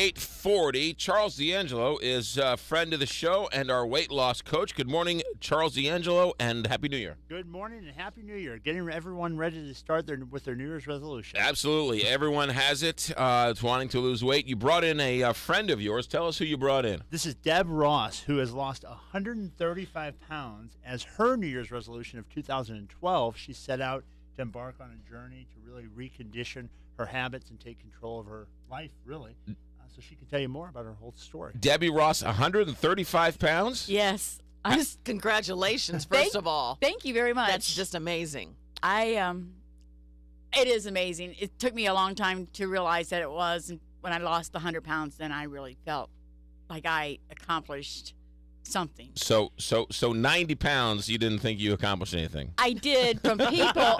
8:40. Charles D'Angelo is a friend of the show and our weight loss coach. Good morning, Charles D'Angelo, and Happy New Year. Good morning and Happy New Year. Getting everyone ready to start with their New Year's resolution. Absolutely. Everyone has it. It's wanting to lose weight. You brought in a friend of yours. Tell us who you brought in. This is Deb Ross, who has lost 135 pounds as her New Year's resolution of 2012. She set out to embark on a journey to really recondition her habits and take control of her life, really. So she can tell you more about her whole story. Debbie Ross, 135 pounds? Yes. Congratulations, first of all. Thank you very much. That's just amazing. It is amazing. It took me a long time to realize that it was. And when I lost the 100 pounds, then I really felt like I accomplished something. So 90 pounds, you didn't think you accomplished anything? I did from people.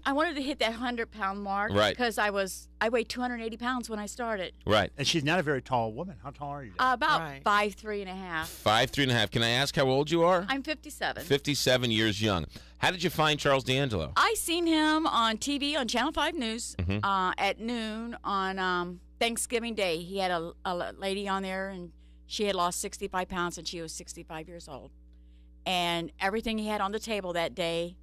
I wanted to hit that 100-pound mark. Right. Because I weighed 280 pounds when I started. Right. And she's not a very tall woman. How tall are you? About Right. 5'3" and a half. 5'3" and a half. Can I ask how old you are? I'm 57. 57 years young. How did you find Charles D'Angelo? I seen him on TV on Channel 5 News at noon on Thanksgiving Day. He had a lady on there, and she had lost 65 pounds, and she was 65 years old. And everything he had on the table that day,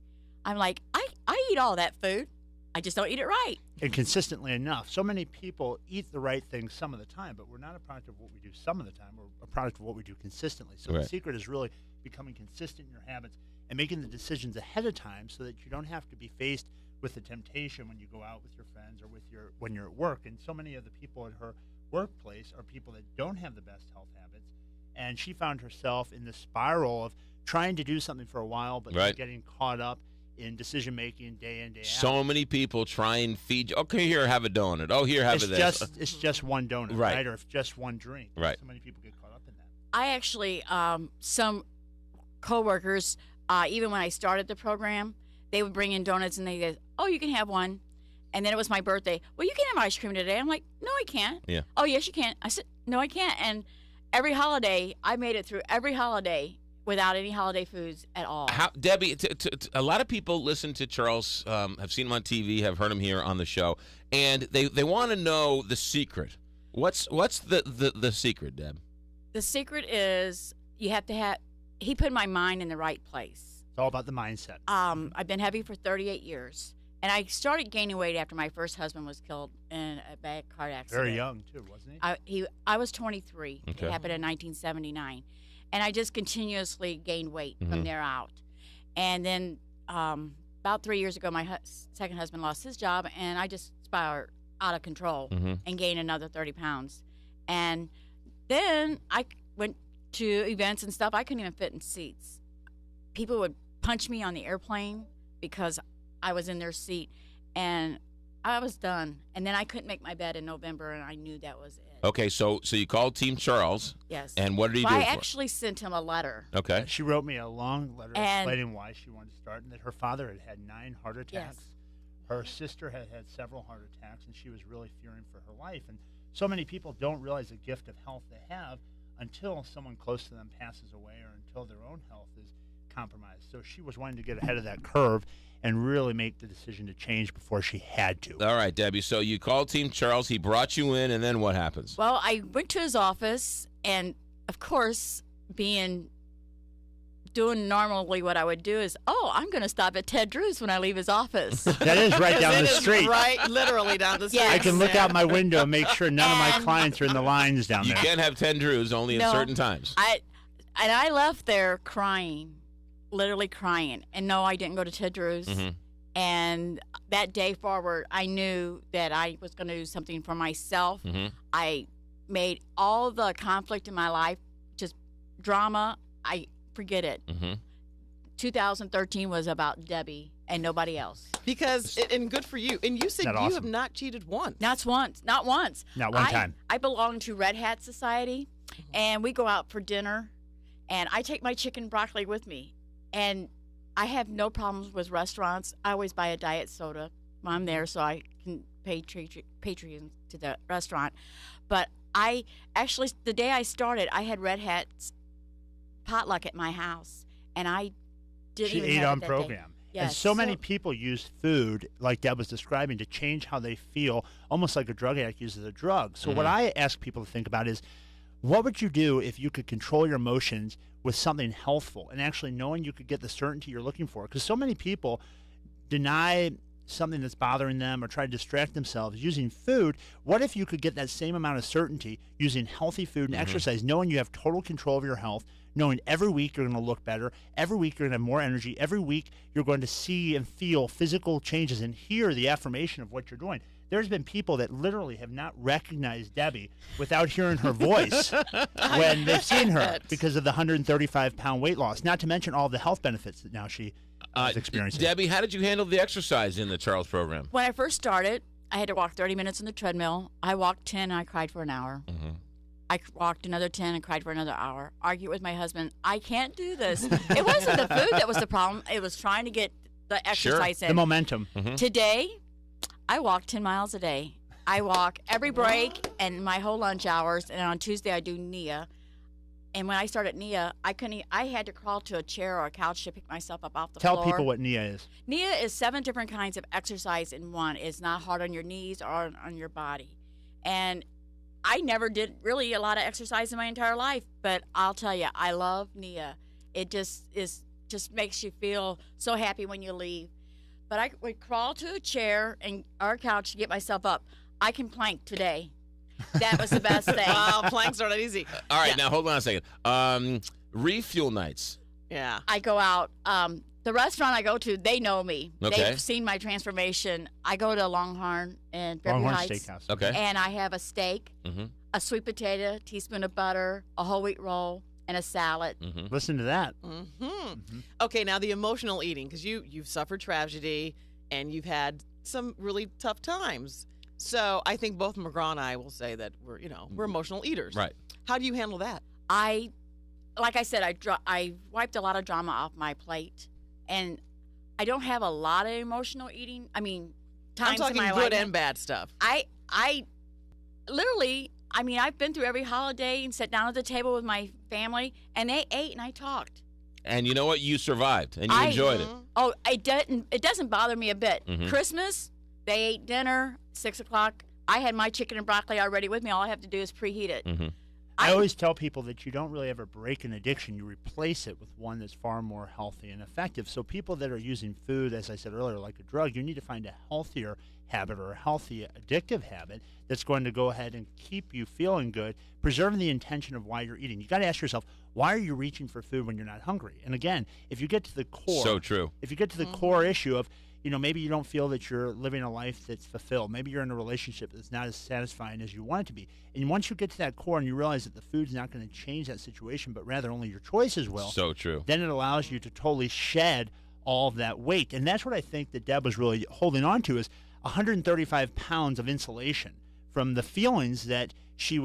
I'm like, I eat all that food. I just don't eat it right. And consistently enough. So many people eat the right things some of the time, but we're not a product of what we do some of the time. We're a product of what we do consistently. So Right. The secret is really becoming consistent in your habits and making the decisions ahead of time so that you don't have to be faced with the temptation when you go out with your friends or when you're at work. And so many of the people at her workplace are people that don't have the best health habits, and she found herself in this spiral of trying to do something for a while but Right. getting caught up in decision making day in day out. So many people try and feed you. Okay, here, have a donut. Oh, here, have It's just one donut, Right. right? Or if just one drink. Right. So many people get caught up in that. I actually, some coworkers, even when I started the program, they would bring in donuts and they go, "Oh, you can have one." And then it was my birthday. "Well, you can have ice cream today." I'm like, "No, I can't." Yeah. "Oh, yes, you can." I said, "No, I can't." And every holiday, I made it through every holiday without any holiday foods at all. How, Debbie, a lot of people listen to Charles, have seen him on TV, have heard him here on the show, and they want to know the secret. What's the secret, Deb? The secret is you have to have. He put my mind in the right place. It's all about the mindset. I've been heavy for 38 years. And I started gaining weight after my first husband was killed in a bad car accident. Very young, too, wasn't he? I was 23. Okay. It happened in 1979. And I just continuously gained weight from there out. And then about 3 years ago, my second husband lost his job, and I just spiraled out of control and gained another 30 pounds. And then I went to events and stuff. I couldn't even fit in seats. People would punch me on the airplane because I was in their seat, and I was done. And then I couldn't make my bed in November, and I knew that was it. Okay, so you called Team Charles. Yes. And what did he do? I for it? actually sent him a letter. Okay. She wrote me a long letter And- explaining why she wanted to start and that her father had had 9 heart attacks. Yes. Her sister had had several heart attacks, and she was really fearing for her life. And so many people don't realize the gift of health they have until someone close to them passes away or until their own health is compromised. So she was wanting to get ahead of that curve and really make the decision to change before she had to. All right, Debbie. So you called Team Charles. He brought you in, and then what happens? Well, I went to his office, and of course, doing normally what I would do is, I'm going to stop at Ted Drew's when I leave his office. That is right down It the is street. Right, literally down the street. Yes. I can look out my window and make sure none of my And- clients are in the lines down You there. can't have 10 Drews only at No. certain times. I left there crying, literally crying. And no, I didn't go to Ted Drew's. And that day forward, I knew that I was going to do something for myself. I made all the conflict in my life just drama. I forget it. 2013 was about Debbie and nobody else. Because, and good for you. And you said Isn't that you awesome? have not cheated once. Not once. Not one time. I belong to Red Hat Society, and we go out for dinner, and I take my chicken broccoli with me. And I have no problems with restaurants. I always buy a diet soda when I'm there so I can pay Patreon to the restaurant. But I actually, the day I started, I had Red Hat's potluck at my house, and I didn't She even ate have on it that program. day. And Yes. so many people use food, like Deb was describing, to change how they feel, almost like a drug addict uses a drug. So what I ask people to think about is, what would you do if you could control your emotions with something healthful and actually knowing you could get the certainty you're looking for? Because so many people deny something that's bothering them or try to distract themselves using food. What if you could get that same amount of certainty using healthy food and exercise, knowing you have total control of your health, knowing every week you're going to look better, every week you're going to have more energy, every week you're going to see and feel physical changes and hear the affirmation of what you're doing. There's been people that literally have not recognized Debbie without hearing her voice when they've seen her because of the 135-pound weight loss, not to mention all the health benefits that now she is experiencing. Debbie, how did you handle the exercise in the Charles program? When I first started, I had to walk 30 minutes on the treadmill. I walked 10 and I cried for an hour. I walked another 10 and cried for another hour. Argued with my husband. I can't do this. It wasn't the food that was the problem. It was trying to get the exercise in. The momentum. Today, I walk 10 miles a day. I walk every break and my whole lunch hours. And on Tuesday, I do NIA. And when I started NIA, I had to crawl to a chair or a couch to pick myself up off the floor. Tell people what NIA is. NIA is 7 different kinds of exercise in one. It's not hard on your knees or on your body. And I never did really a lot of exercise in my entire life, but I'll tell you, I love NIA. It just makes you feel so happy when you leave. But I would crawl to a chair or a couch to get myself up. I can plank today. That was the best thing. Wow, planks are not easy. All right, now hold on a second. Refuel nights. Yeah. I go out. The restaurant I go to, they know me. Okay. They've seen my transformation. I go to Longhorn in Fairview Longhorn Heights. Steakhouse. Okay. And I have a steak, a sweet potato, teaspoon of butter, a whole wheat roll, and a salad. Listen to that. Okay, now the emotional eating, because you've suffered tragedy and you've had some really tough times. So I think both McGraw and I will say that we're emotional eaters. Right. How do you handle that? Like I said, I wiped a lot of drama off my plate, and I don't have a lot of emotional eating. I mean, times I'm talking in my good life, and bad stuff. I literally, I mean, I've been through every holiday and sat down at the table with my family, and they ate and I talked. And you know what? You survived, and you enjoyed it. Oh, it doesn't bother me a bit. Christmas, they ate dinner, 6 o'clock. I had my chicken and broccoli already with me. All I have to do is preheat it. I always tell people that you don't really ever break an addiction. You replace it with one that's far more healthy and effective. So people that are using food, as I said earlier, like a drug, you need to find a healthier habit or a healthy addictive habit that's going to go ahead and keep you feeling good, preserving the intention of why you're eating. You got to ask yourself, why are you reaching for food when you're not hungry? And again, if you get to the core, So true. if you get to the core issue of, maybe you don't feel that you're living a life that's fulfilled. Maybe you're in a relationship that's not as satisfying as you want it to be. And once you get to that core and you realize that the food's not going to change that situation, but rather only your choices will, So true. then it allows you to totally shed all of that weight. And that's what I think that Deb was really holding on to, is 135 pounds of insulation from the feelings that she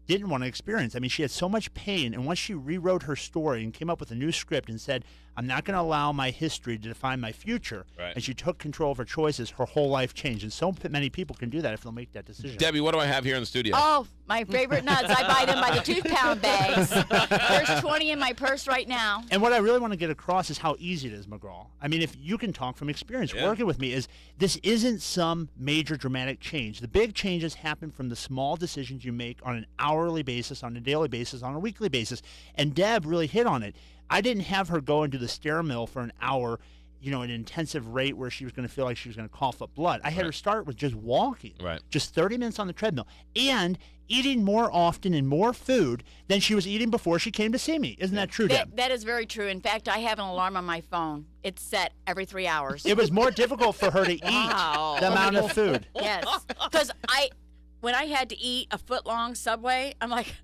didn't want to experience. I mean, she had so much pain, and once she rewrote her story and came up with a new script and said, I'm not going to allow my history to define my future, Right. and she took control of her choices, her whole life changed. And so many people can do that if they'll make that decision. Debbie, what do I have here in the studio? Oh, my favorite nuts. I buy them by the 2-pound bags. There's 20 in my purse right now. And what I really want to get across is how easy it is, McGraw. I mean, if you can talk from experience, Yeah. working with me, is this isn't some major dramatic change. The big changes happen from the small decisions you make on an hourly basis, on a daily basis, on a weekly basis. And Deb really hit on it. I didn't have her go into the stair mill for an hour, at an intensive rate where she was going to feel like she was going to cough up blood. I had her start with just walking, Right. just 30 minutes on the treadmill, and eating more often and more food than she was eating before she came to see me. Isn't that true, Deb? That is very true. In fact, I have an alarm on my phone. It's set every 3 hours. It was more difficult for her to eat Wow. the amount of food. Yes, because when I had to eat a foot-long Subway, I'm like,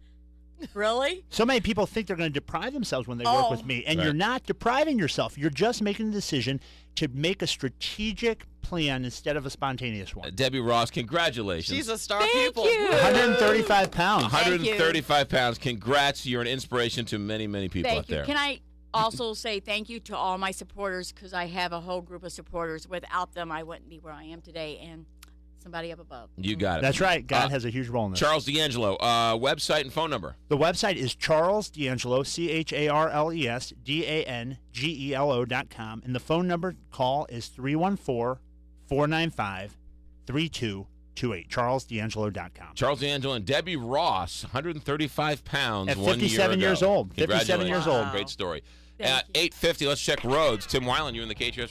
really? So many people think they're going to deprive themselves when they work with me, and Right. you're not depriving yourself. You're just making the decision to make a strategic plan instead of a spontaneous one. Debbie Ross, congratulations. She's a star Thank pupil. you. 135 pounds. Thank you. 135 pounds. Congrats. You're an inspiration to many, many people out Thank you. there. Can I also say thank you to all my supporters, because I have a whole group of supporters. Without them, I wouldn't be where I am today. And somebody up above. You got it. That's right. God has a huge role in this. Charles D'Angelo, website and phone number. The website is Charles D'Angelo, CharlesDangelo.com, and the phone number call is 314-495-3228. CharlesD'Angelo.com. Charles D'Angelo and Debbie Ross, 135 pounds, At 1 year 57 years ago. old. 57 years Congratulations. old. Great story. Thank At 8:50, let's check roads. Tim Weiland, you in the KTRS